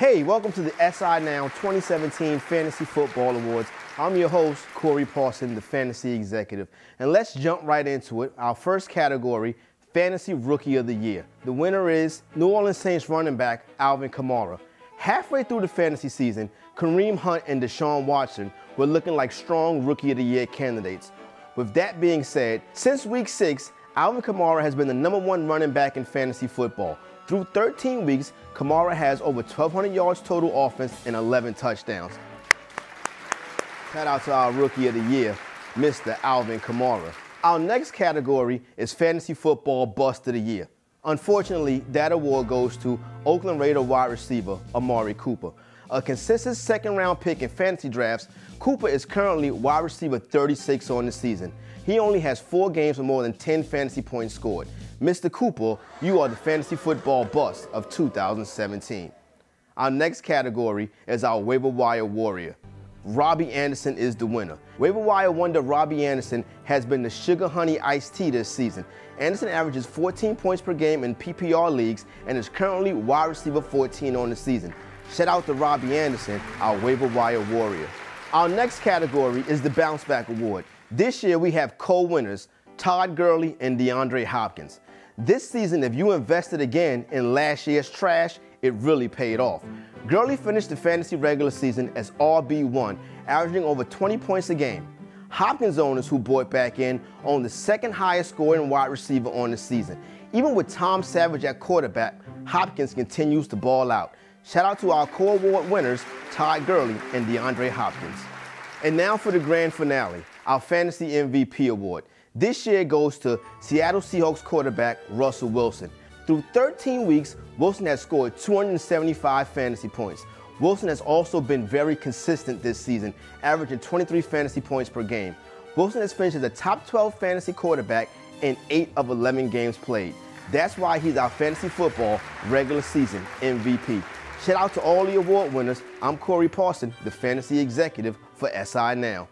Hey, welcome to the SI Now 2017 Fantasy Football Awards. I'm your host, Corey Parson, the Fantasy Executive. And let's jump right into it. Our first category, Fantasy Rookie of the Year. The winner is New Orleans Saints running back Alvin Kamara. Halfway through the fantasy season, Kareem Hunt and Deshaun Watson were looking like strong Rookie of the Year candidates. With that being said, since Week 6, Alvin Kamara has been the #1 running back in fantasy football. Through 13 weeks, Kamara has over 1,200 yards total offense and 11 touchdowns. Shout out to our Rookie of the Year, Mr. Alvin Kamara. Our next category is Fantasy Football Bust of the Year. Unfortunately, that award goes to Oakland Raider wide receiver Amari Cooper. A consistent second-round pick in fantasy drafts, Cooper is currently wide receiver 36 on the season. He only has 4 games with more than 10 fantasy points scored. Mr. Cooper, you are the fantasy football bust of 2017. Our next category is our waiver wire warrior. Robbie Anderson is the winner. Waiver wire wonder Robbie Anderson has been the sugar honey iced tea this season. Anderson averages 14 points per game in PPR leagues and is currently wide receiver 14 on the season. Shout out to Robbie Anderson, our waiver wire warrior. Our next category is the bounce back award. This year we have co-winners, Todd Gurley and DeAndre Hopkins. This season, if you invested again in last year's trash, it really paid off. Gurley finished the fantasy regular season as RB1, averaging over 20 points a game. Hopkins owners who bought back in own the second highest scoring wide receiver on the season. Even with Tom Savage at quarterback, Hopkins continues to ball out. Shout out to our co-award winners, Todd Gurley and DeAndre Hopkins. And now for the grand finale, our Fantasy MVP Award. This year goes to Seattle Seahawks quarterback Russell Wilson. Through 13 weeks, Wilson has scored 275 fantasy points. Wilson has also been very consistent this season, averaging 23 fantasy points per game. Wilson has finished as a top 12 fantasy quarterback in 8 of 11 games played. That's why he's our fantasy football regular season MVP. Shout out to all the award winners. I'm Corey Parson, the Fantasy Executive for SI Now.